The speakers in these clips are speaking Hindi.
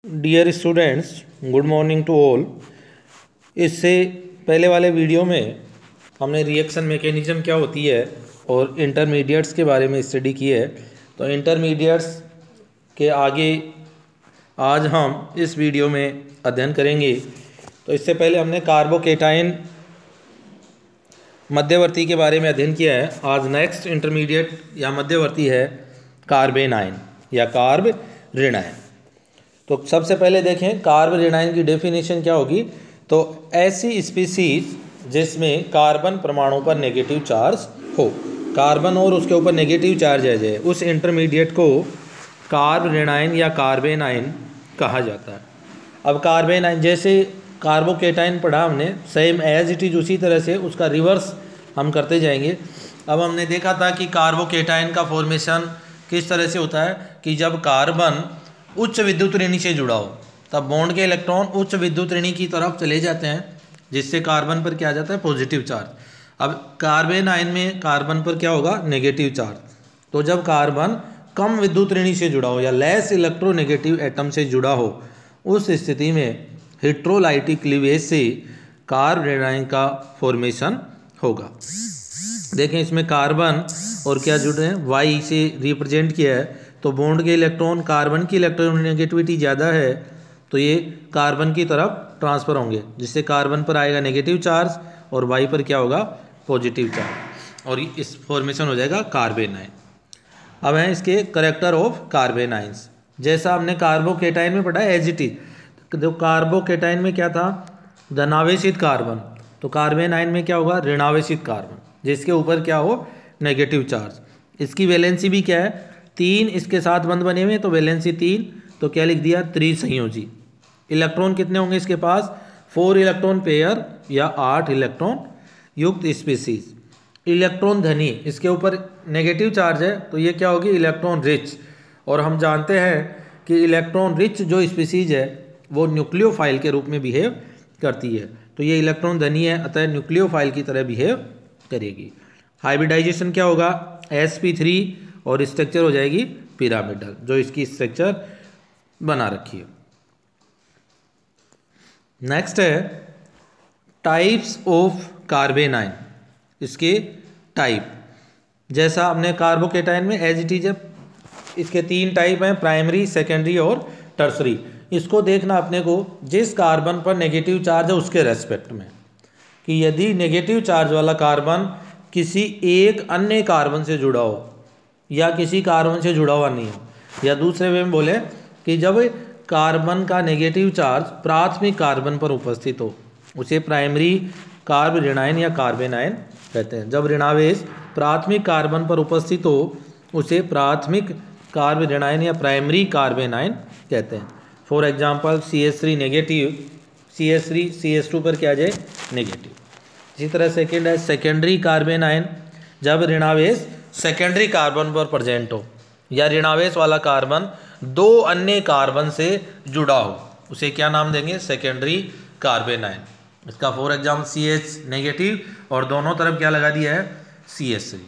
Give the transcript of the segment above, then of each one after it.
Dear students, good morning to all. इससे पहले वाले वीडियो में हमने रिएक्शन मैकेनिज्म क्या होती है और इंटरमीडिएट्स के बारे में स्टडी की है। तो इंटरमीडिएट्स के आगे आज हम इस वीडियो में अध्ययन करेंगे। तो इससे पहले हमने कार्बोकेटाइन मध्यवर्ती के बारे में अध्ययन किया है। आज नेक्स्ट इंटरमीडिएट या मध्यवर्ती है कार्बेनाइन या कार्ब ऋणायन। तो सबसे पहले देखें कार्ब ऋणायन की डेफिनेशन क्या होगी। तो ऐसी स्पीसीज जिसमें कार्बन परमाणु पर नेगेटिव चार्ज हो, कार्बन और उसके ऊपर नेगेटिव चार्ज आ जाए, उस इंटरमीडिएट को कार्ब ऋणायन या कार्बेनाइन कहा जाता है। अब कार्बेनाइन जैसे कार्बोकेटाइन पढ़ा हमने, सेम एज इट इज उसी तरह से उसका रिवर्स हम करते जाएंगे। अब हमने देखा था कि कार्बोकेटाइन का फॉर्मेशन किस तरह से होता है कि जब कार्बन उच्च विद्युत ऋणी से जुड़ा हो तब बॉन्ड के इलेक्ट्रॉन उच्च विद्युत ऋणी की तरफ चले जाते हैं, जिससे कार्बन पर क्या आ जाता है, पॉजिटिव चार्ज। अब कार्बेनाइन में कार्बन पर क्या होगा, नेगेटिव चार्ज। तो जब कार्बन कम विद्युत ऋणी से जुड़ा हो या लेस इलेक्ट्रोनेगेटिव एटम से जुड़ा हो, उस स्थिति में हेट्रोलाइटिक क्लीवेज से कार्ब ऋणायन का फॉर्मेशन होगा। देखें इसमें कार्बन और क्या जुड़ रहे हैं, वाई से रिप्रेजेंट किया है। तो बॉन्ड के इलेक्ट्रॉन, कार्बन की इलेक्ट्रोनेगेटिविटी ज़्यादा है तो ये कार्बन की तरफ ट्रांसफ़र होंगे, जिससे कार्बन पर आएगा नेगेटिव चार्ज और वाई पर क्या होगा, पॉजिटिव चार्ज, और इस फॉर्मेशन हो जाएगा कार्बेनाइन। अब हैं इसके करेक्टर ऑफ कार्बेनाइंस। जैसा हमने कार्बोकेटाइन में पढ़ा एज इट इज। जो कार्बोकेटाइन में क्या था, धनावेशित कार्बन, तो कार्बेनाइन में क्या होगा, ऋणावेशित कार्बन, जिसके ऊपर क्या हो, नेगेटिव चार्ज। इसकी वैलेंसी भी क्या है, 3 इसके साथ बंद बने हुए, तो वैलेंसी 3, तो क्या लिख दिया, त्रिसंयोजी। इलेक्ट्रॉन कितने होंगे इसके पास, 4 इलेक्ट्रॉन पेयर या 8 इलेक्ट्रॉन युक्त स्पीसीज। इलेक्ट्रॉन धनी, इसके ऊपर नेगेटिव चार्ज है तो ये क्या होगी, इलेक्ट्रॉन रिच। और हम जानते हैं कि इलेक्ट्रॉन रिच जो स्पीसीज है वो न्यूक्लियोफाइल के रूप में बिहेव करती है, तो ये इलेक्ट्रॉन धनी है, अतः न्यूक्लियोफाइल की तरह बिहेव करेगी। हाइब्रिडाइजेशन क्या होगा, sp3 और स्ट्रक्चर हो जाएगी पिरामिडल, जो इसकी स्ट्रक्चर बना रखी है। नेक्स्ट है टाइप्स ऑफ कार्बेनाइन, इसके टाइप। जैसा हमने कार्बोकेटाइन में एज इट इज है, इसके 3 टाइप हैं, प्राइमरी, सेकेंडरी और टर्सरी। इसको देखना अपने को जिस कार्बन पर नेगेटिव चार्ज है उसके रेस्पेक्ट में, कि यदि नेगेटिव चार्ज वाला कार्बन किसी एक अन्य कार्बन से जुड़ा हो या किसी कार्बन से जुड़ा हुआ नहीं हो, या दूसरे वे में बोले कि जब कार्बन का नेगेटिव चार्ज प्राथमिक कार्बन पर उपस्थित हो, उसे प्राइमरी कार्ब ऋणायन या कार्बेनाइन कहते हैं। जब ऋणावेश प्राथमिक कार्बन पर उपस्थित हो उसे प्राथमिक कार्ब ऋणायन या प्राइमरी कार्बेनाइन कहते हैं। For example CH3 negative, CH3 CH2 पर क्या आ जाए, नेगेटिव। इसी तरह सेकेंड है सेकेंडरी कार्बेनाइन, जब ऋणावेश सेकेंडरी कार्बन पर प्रेजेंट हो या ऋणावेश वाला कार्बन 2 अन्य कार्बन से जुड़ा हो, उसे क्या नाम देंगे, सेकेंडरी कार्बेनाइन। इसका फॉर एग्जाम्पल CH नेगेटिव और दोनों तरफ क्या लगा दिया है, CH3।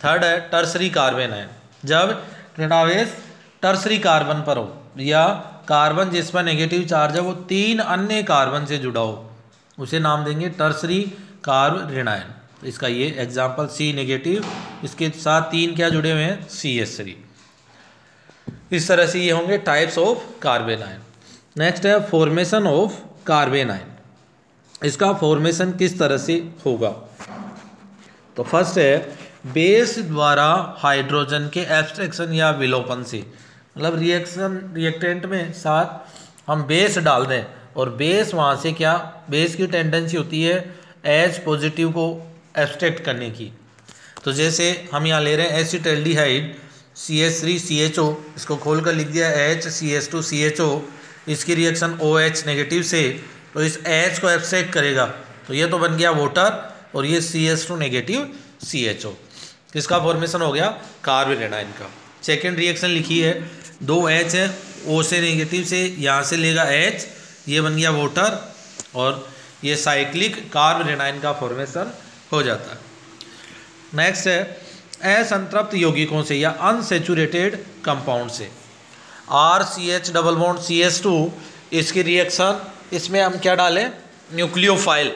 थर्ड है टर्सरी कार्बेनाइन, जब ऋणावेश टर्सरी कार्बन पर हो या कार्बन जिस पर नेगेटिव चार्ज है वो 3 अन्य कार्बन से जुड़ा हो, उसे नाम देंगे टर्सरी कार्ब ऋणायन। इसका ये एग्जाम्पल C नेगेटिव, इसके साथ 3 क्या जुड़े हुए हैं, CH3। इस तरह से ये होंगे टाइप्स ऑफ कार्बेनाइन। नेक्स्ट है फॉर्मेशन ऑफ कार्बेनाइन, इसका फॉर्मेशन किस तरह से होगा। तो फर्स्ट है बेस द्वारा हाइड्रोजन के एब्स्ट्रैक्शन या विलोपन से, मतलब रिएक्टेंट में साथ हम बेस डाल दें और बेस वहाँ से क्या, बेस की टेंडेंसी होती है H पॉजिटिव को एब्स्ट्रैक्ट करने की। तो जैसे हम यहाँ ले रहे हैं एसिटल्डिहाइड CH3CHO, इसको खोल कर लिख दिया HCH2CHO, इसकी रिएक्शन OH नेगेटिव से, तो इस H को एब्स्ट्रैक्ट करेगा, तो ये तो बन गया वाटर और ये CH2 नेगेटिव CHO, किसका फॉर्मेशन हो गया, कार्ब ऋणायन का। सेकेंड रिएक्शन लिखी है, 2 H है, O से नेगेटिव से यहाँ से लेगा H, ये बन गया वाटर और ये साइक्लिक कार्ब ऋणायन का फॉर्मेशन हो जाता है। नेक्स्ट है असंतृप्त यौगिकों से या अनसेचुरेटेड कंपाउंड से। RCH डबल बॉन्ड CH2, इसकी रिएक्शन, इसमें हम क्या डालें, न्यूक्लियोफाइल।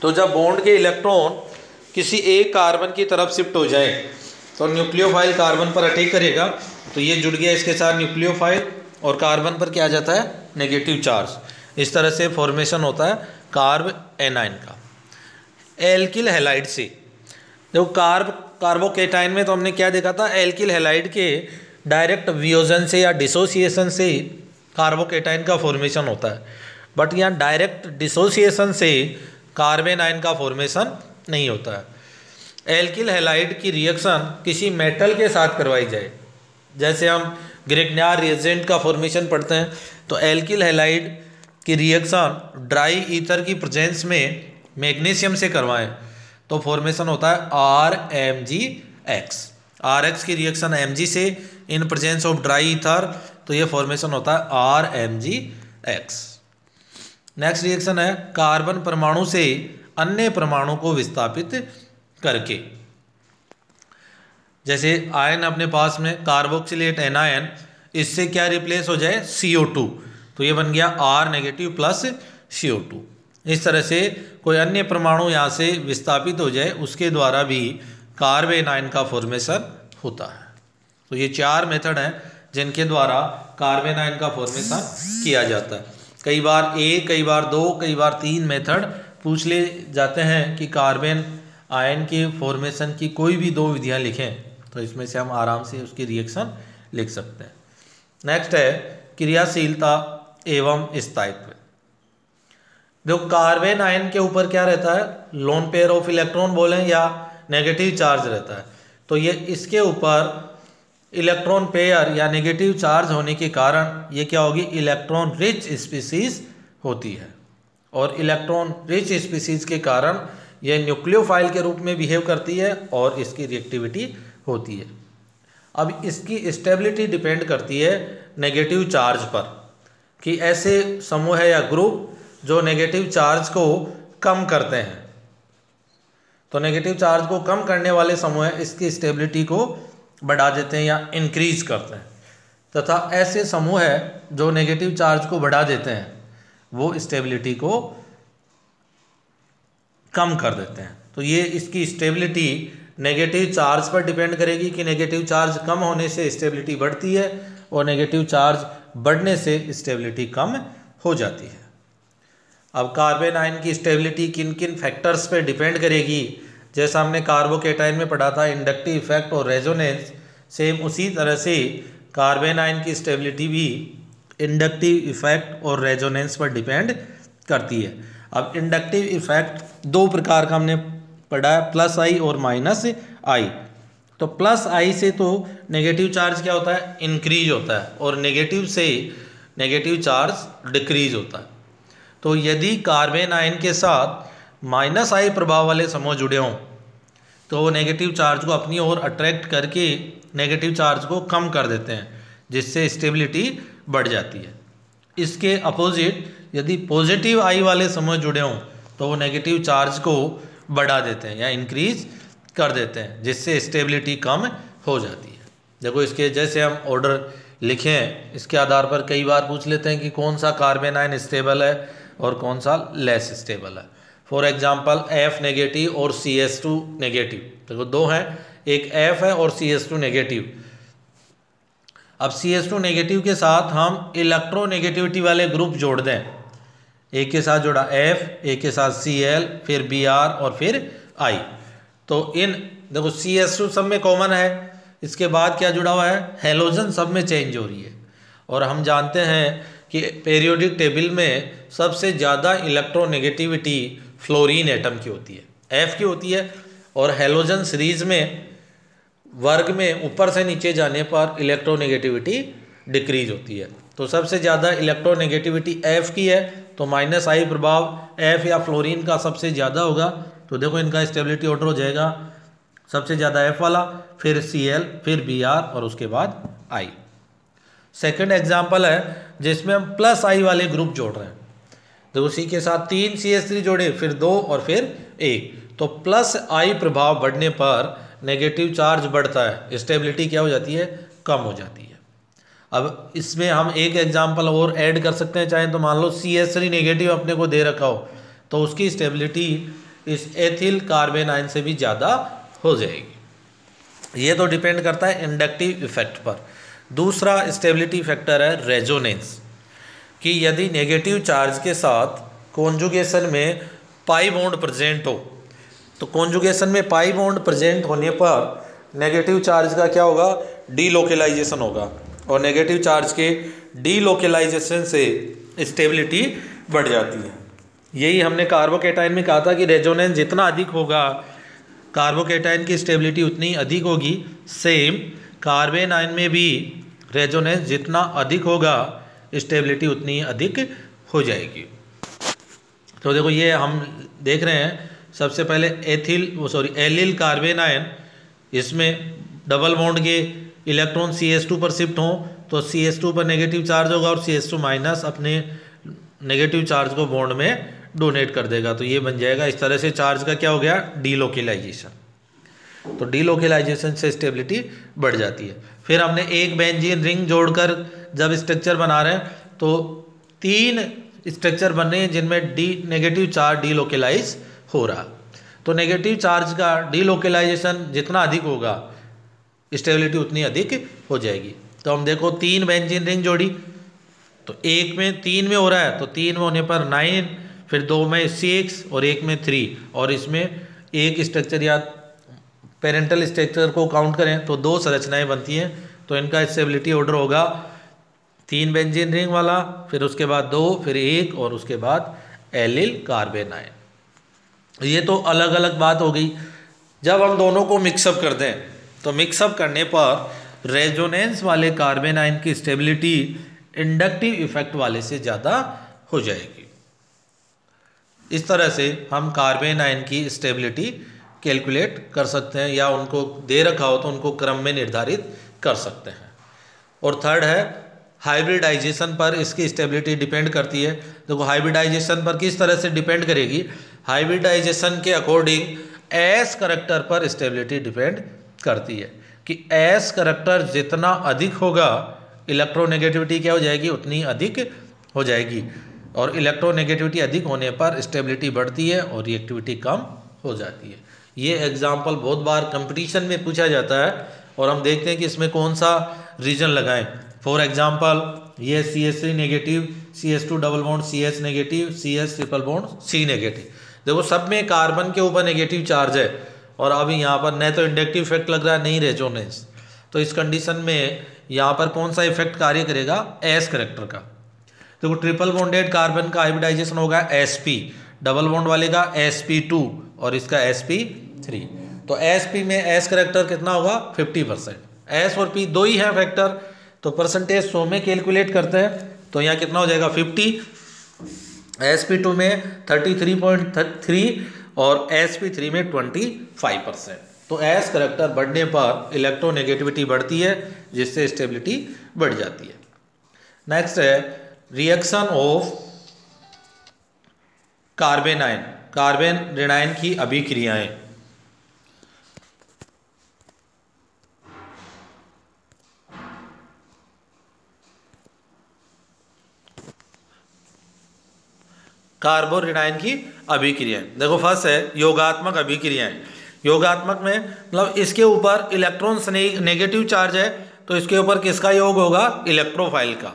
तो जब बॉन्ड के इलेक्ट्रॉन किसी एक कार्बन की तरफ शिफ्ट हो जाए तो न्यूक्लियोफाइल कार्बन पर अटैक करेगा, तो ये जुड़ गया इसके साथ न्यूक्लियोफाइल, और कार्बन पर क्या आ जाता है, नेगेटिव चार्ज। इस तरह से फॉर्मेशन होता है कार्ब एनाइन का। एल्किल हैलाइड से, देखो कार्बोकेटाइन में तो हमने क्या देखा था, एल्किल हैलाइड के डायरेक्ट वियोजन से या डिसोसिएशन से कार्बोकेटाइन का फॉर्मेशन होता है, बट यहाँ डायरेक्ट डिसोसिएशन से कार्बन आयन का फॉर्मेशन नहीं होता है। एल्किल हैलाइड की रिएक्शन किसी मेटल के साथ करवाई जाए, जैसे हम ग्रिग्नार रिएजेंट का फॉर्मेशन पढ़ते हैं, तो एल्किल हैलाइड की रिएक्शन ड्राई ईथर की प्रेजेंस में मैग्नीशियम से करवाएं तो फॉर्मेशन होता है RMgX। RX की रिएक्शन Mg से in presence of dry ether, तो ये फॉर्मेशन होता है RMgX। नेक्स्ट रिएक्शन है कार्बन परमाणु से अन्य परमाणु को विस्थापित करके। जैसे आयन अपने पास में कार्बोक्सिलेट एनायन, इससे क्या रिप्लेस हो जाए, CO2, तो ये बन गया R नेगेटिव प्लस CO2। इस तरह से कोई अन्य परमाणु यहाँ से विस्थापित हो जाए, उसके द्वारा भी कार्बन आयन का फॉर्मेशन होता है। तो ये 4 मेथड हैं जिनके द्वारा कार्बन आयन का फॉर्मेशन किया जाता है। कई बार 1, कई बार 2, कई बार 3 मेथड पूछ ले जाते हैं कि कार्बन आयन के फॉर्मेशन की कोई भी 2 विधियाँ लिखें, तो इसमें से हम आराम से उसकी रिएक्शन लिख सकते हैं। नेक्स्ट है क्रियाशीलता एवं स्थायित्व। देखो कार्बन आयन के ऊपर क्या रहता है, लोन पेयर ऑफ इलेक्ट्रॉन बोलें या नेगेटिव चार्ज रहता है, तो ये इसके ऊपर इलेक्ट्रॉन पेयर या नेगेटिव चार्ज होने के कारण ये क्या होगी, इलेक्ट्रॉन रिच स्पीसीज होती है, और इलेक्ट्रॉन रिच स्पीसीज के कारण ये न्यूक्लियोफाइल के रूप में बिहेव करती है और इसकी रिएक्टिविटी होती है। अब इसकी स्टेबिलिटी डिपेंड करती है नेगेटिव चार्ज पर, कि ऐसे समूह है या ग्रुप जो नेगेटिव चार्ज को कम करते हैं, तो नेगेटिव चार्ज को कम करने वाले समूह इसकी स्टेबिलिटी को बढ़ा देते हैं या इंक्रीज करते हैं, तथा ऐसे समूह है जो नेगेटिव चार्ज को बढ़ा देते हैं वो स्टेबिलिटी को कम कर देते हैं। तो ये इसकी स्टेबिलिटी नेगेटिव चार्ज पर डिपेंड करेगी कि नेगेटिव चार्ज कम होने से स्टेबिलिटी बढ़ती है और नेगेटिव चार्ज बढ़ने से स्टेबिलिटी कम हो जाती है। अब कार्बन आयन की स्टेबिलिटी किन किन फैक्टर्स पे डिपेंड करेगी, जैसा हमने कार्बोकेटाइन में पढ़ा था इंडक्टिव इफेक्ट और रेजोनेंस, सेम उसी तरह से कार्बन आयन की स्टेबिलिटी भी इंडक्टिव इफेक्ट और रेजोनेंस पर डिपेंड करती है। अब इंडक्टिव इफेक्ट 2 प्रकार का हमने पढ़ा है, प्लस आई और माइनस आई। तो प्लस आई से तो नेगेटिव चार्ज क्या होता है, इंक्रीज होता है, और नेगेटिव से नेगेटिव चार्ज डिक्रीज होता है। तो यदि कार्बन आयन के साथ माइनस आई प्रभाव वाले समूह जुड़े हों तो वो नेगेटिव चार्ज को अपनी ओर अट्रैक्ट करके नेगेटिव चार्ज को कम कर देते हैं, जिससे स्टेबिलिटी बढ़ जाती है। इसके अपोजिट यदि पॉजिटिव आई वाले समूह जुड़े हों तो वो नेगेटिव चार्ज को बढ़ा देते हैं या इंक्रीज कर देते हैं, जिससे स्टेबिलिटी कम हो जाती है। देखो इसके जैसे हम ऑर्डर लिखें, इसके आधार पर कई बार पूछ लेते हैं कि कौन सा कार्बन आयन स्टेबल है और कौन सा लेस स्टेबल है। फॉर एग्जांपल F नेगेटिव और CH2 नेगेटिव, देखो 2 हैं, एक F है और CH2 नेगेटिव। अब CH2 नेगेटिव के साथ हम इलेक्ट्रोनेगेटिविटी वाले ग्रुप जोड़ दें, एक के साथ जोड़ा F, एक के साथ Cl, फिर Br और फिर I, तो इन देखो CH2 सब में कॉमन है, इसके बाद क्या जुड़ा हुआ है, हेलोजन सब में चेंज हो रही है। और हम जानते हैं कि पीरियोडिक टेबल में सबसे ज़्यादा इलेक्ट्रोनेगेटिविटी फ्लोरीन एटम की होती है, F की होती है, और हेलोजन सीरीज में वर्ग में ऊपर से नीचे जाने पर इलेक्ट्रोनेगेटिविटी डिक्रीज होती है। तो सबसे ज़्यादा इलेक्ट्रोनेगेटिविटी F की है, तो माइनस आई प्रभाव F या फ्लोरीन का सबसे ज़्यादा होगा। तो देखो इनका स्टेबिलिटी ऑर्डर हो जाएगा, सबसे ज़्यादा F वाला, फिर Cl, फिर Br और उसके बाद I। सेकंड एग्जांपल है जिसमें हम प्लस आई वाले ग्रुप जोड़ रहे हैं, तो उसी के साथ 3 CH3 जोड़े, फिर 2 और फिर 1, तो प्लस आई प्रभाव बढ़ने पर नेगेटिव चार्ज बढ़ता है, स्टेबिलिटी क्या हो जाती है, कम हो जाती है। अब इसमें हम एक एग्जांपल और ऐड कर सकते हैं चाहे तो, मान लो CH3 नेगेटिव अपने को दे रखा हो तो उसकी स्टेबिलिटी इस एथिल कार्बेनाइन से भी ज़्यादा हो जाएगी। ये तो डिपेंड करता है इंडक्टिव इफेक्ट पर। दूसरा स्टेबिलिटी फैक्टर है रेजोनेंस, कि यदि नेगेटिव चार्ज के साथ कॉन्जुगेशन में पाई बॉन्ड प्रेजेंट हो तो कॉन्जुगेशन में पाई बॉन्ड प्रेजेंट होने पर नेगेटिव चार्ज का क्या होगा, डीलोकेलाइजेशन होगा, और नेगेटिव चार्ज के डीलोकेलाइजेशन से स्टेबिलिटी बढ़ जाती है। यही हमने कार्बोकेटाइन में कहा था कि रेजोनेंस जितना अधिक होगा कार्बोकेटाइन की स्टेबिलिटी उतनी अधिक होगी। सेम कार्बेनाइन में भी रेजोनेंस जितना अधिक होगा स्टेबिलिटी उतनी अधिक हो जाएगी। तो देखो ये हम देख रहे हैं, सबसे पहले एलिल कार्बेनाइन, इसमें डबल बॉन्ड के इलेक्ट्रॉन CH2 पर शिफ्ट हों तो CH2 पर नेगेटिव चार्ज होगा और CH2 माइनस अपने नेगेटिव चार्ज को बॉन्ड में डोनेट कर देगा, तो ये बन जाएगा। इस तरह से चार्ज का क्या हो गया, डीलोकेलाइजेशन। तो डीलोकेलाइजेशन से स्टेबिलिटी बढ़ जाती है। फिर हमने एक बेंजीन रिंग जोड़कर जब स्ट्रक्चर बना रहे हैं तो 3 स्ट्रक्चर बन रहे हैं जिनमें नेगेटिव चार्ज डीलोकेलाइज हो रहा। तो नेगेटिव चार्ज का डीलोकेलाइजेशन जितना अधिक होगा स्टेबिलिटी उतनी अधिक हो जाएगी। तो हम देखो 3 बेंजीन रिंग जोड़ी तो एक में 3 में हो रहा है, तो 3 में होने पर 9, फिर 2 में 6 और 1 में 3, और इसमें एक स्ट्रक्चर या पेरेंटल स्ट्रक्चर को काउंट करें तो 2 संरचनाएं बनती हैं। तो इनका स्टेबिलिटी ऑर्डर होगा 3 बेंजीन रिंग वाला, फिर उसके बाद 2, फिर 1 और उसके बाद एलिल कार्बेनाइन। ये तो अलग अलग बात हो गई। जब हम दोनों को मिक्सअप कर दें तो मिक्सअप करने पर रेजोनेंस वाले कार्बेनाइन की स्टेबिलिटी इंडक्टिव इफेक्ट वाले से ज़्यादा हो जाएगी। इस तरह से हम कार्बेनाइन की स्टेबिलिटी कैलकुलेट कर सकते हैं, या उनको दे रखा हो तो उनको क्रम में निर्धारित कर सकते हैं। और थर्ड है हाइब्रिडाइजेशन पर इसकी स्टेबिलिटी डिपेंड करती है। देखो हाइब्रिडाइजेशन पर किस तरह से डिपेंड करेगी, हाइब्रिडाइजेशन के अकॉर्डिंग एस करैक्टर पर स्टेबिलिटी डिपेंड करती है, कि एस करैक्टर जितना अधिक होगा इलेक्ट्रोनेगेटिविटी क्या हो जाएगी, उतनी अधिक हो जाएगी, और इलेक्ट्रोनेगेटिविटी अधिक होने पर स्टेबिलिटी बढ़ती है और रिएक्टिविटी कम हो जाती है। ये एग्जाम्पल बहुत बार कंपटीशन में पूछा जाता है और हम देखते हैं कि इसमें कौन सा रीजन लगाएं। फॉर एग्जाम्पल ये CH3 negative, CH2 double bond CH negative, CH triple bond C negative. देखो सब में कार्बन के ऊपर नेगेटिव चार्ज है और अभी यहाँ पर न तो इंडक्टिव इफेक्ट लग रहा है नहीं रेजोनेंस। तो इस कंडीशन में यहाँ पर कौन सा इफेक्ट कार्य करेगा, एस करैक्टर का। देखो ट्रिपल बॉन्डेड कार्बन का हाइब्रिडाइजेशन होगा sp, डबल बॉन्ड वाले का sp2 और इसका sp3। तो sp में s करैक्टर कितना होगा 50%, s और p दो ही है फैक्टर, तो परसेंटेज 100 में कैलकुलेट करते हैं तो यहाँ कितना हो जाएगा 50, sp2 में 33.3 और sp3 में 25%। तो s करैक्टर बढ़ने पर इलेक्ट्रोनेगेटिविटी बढ़ती है जिससे स्टेबिलिटी बढ़ जाती है। नेक्स्ट है रिएक्शन ऑफ कार्बेनाइन, कार्बेनाइन की अभिक्रियाएं। कार्बोरेनाइन की अभिक्रियाएं, देखो फर्स्ट है योगात्मक अभिक्रियाएं। योगात्मक में मतलब इसके ऊपर इलेक्ट्रॉन नेगेटिव चार्ज है तो इसके ऊपर किसका योग होगा, इलेक्ट्रोफाइल का।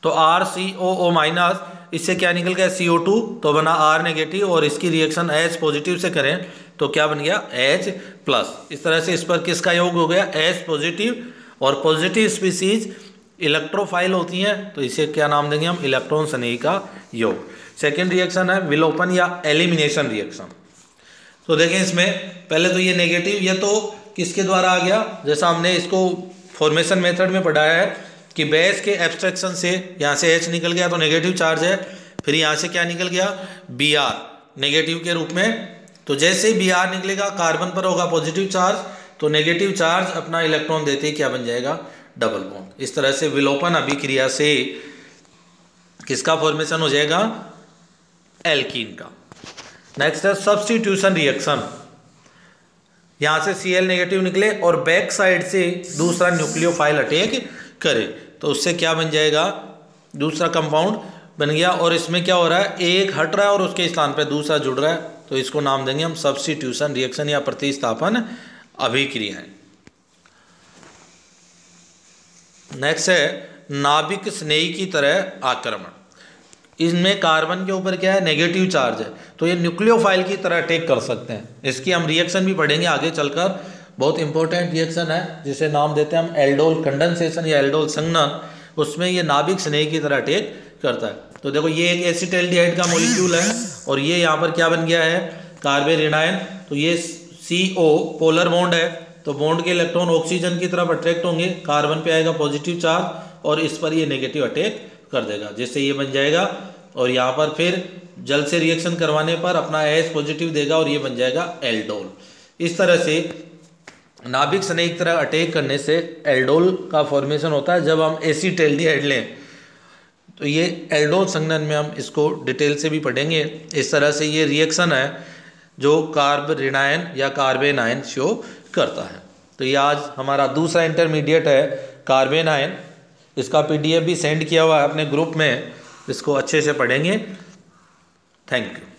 तो RCOO माइनस, इससे क्या निकल गया CO2, तो बना R नेगेटिव, और इसकी रिएक्शन H पॉजिटिव से करें तो क्या बन गया H प्लस। इस तरह से इस पर किसका योग हो गया, H पॉजिटिव, और पॉजिटिव स्पीसीज इलेक्ट्रोफाइल होती हैं तो इसे क्या नाम देंगे हम, इलेक्ट्रॉन स्नेही का योग। सेकेंड रिएक्शन है विलोपन या एलिमिनेशन रिएक्शन। तो देखें इसमें पहले तो ये नेगेटिव, ये तो किसके द्वारा आ गया, जैसा हमने इसको फॉर्मेशन मेथड में पढ़ाया है कि बेस के एब्स्ट्रैक्शन से यहाँ से H निकल गया तो नेगेटिव चार्ज है, फिर यहाँ से क्या निकल गया Br नेगेटिव के रूप में। तो जैसे ही Br निकलेगा कार्बन पर होगा पॉजिटिव चार्ज, तो नेगेटिव चार्ज अपना इलेक्ट्रॉन देते ही क्या बन जाएगा, डबल बॉन्ड। इस तरह से विलोपन अभिक्रिया से किसका फॉर्मेशन हो जाएगा, एल्कीन का। नेक्स्ट है सब्स्टिट्यूशन रिएक्शन। यहाँ से Cl नेगेटिव निकले और बैक साइड से दूसरा न्यूक्लियोफाइल अटैक करे तो उससे क्या बन जाएगा, दूसरा कंपाउंड बन गया। और इसमें क्या हो रहा है, एक हट रहा है और उसके स्थान पे दूसरा जुड़ रहा है, तो इसको नाम देंगे हम सब्स्टिट्यूशन रिएक्शन या प्रतिस्थापन अभिक्रियाएं। नेक्स्ट है नाभिक स्नेही की तरह आक्रमण। इसमें कार्बन के ऊपर क्या है, नेगेटिव चार्ज है, तो ये न्यूक्लियोफाइल की तरह अटैक कर सकते हैं। इसकी हम रिएक्शन भी पढ़ेंगे आगे चलकर, बहुत इंपॉर्टेंट रिएक्शन है जिसे नाम देते हैं हम एल्डोल कंडेंसेशन या एल्डोल संघनन। उसमें ये नाभिक स्नेही की तरह अटैक करता है। तो देखो ये एक एसिटाल्डिहाइड का मॉलिक्यूल है और ये यहाँ पर क्या बन गया है, कार्बन ऋणायन। तो ये CO पोलर बॉन्ड है, तो बॉन्ड के इलेक्ट्रॉन ऑक्सीजन की तरफ अट्रैक्ट होंगे, कार्बन पे आएगा पॉजिटिव चार्ज और इस पर ये नेगेटिव अटैक कर देगा, जिससे ये बन जाएगा। और यहाँ पर फिर जल से रिएक्शन करवाने पर अपना H पॉजिटिव देगा और ये बन जाएगा एल्डोल। इस तरह से नाभिक स्नेही की तरह अटैक करने से एल्डोल का फॉर्मेशन होता है। जब हम एसिटाल्डिहाइड लें तो ये एल्डोल संघनन में हम इसको डिटेल से भी पढ़ेंगे। इस तरह से ये रिएक्शन है जो कार्ब ऋणायन या कार्बेन आयन शो करता है। तो ये आज हमारा दूसरा इंटरमीडिएट है कार्बेन आयन। इसका PDF भी सेंड किया हुआ है अपने ग्रुप में, इसको अच्छे से पढ़ेंगे। Thank you.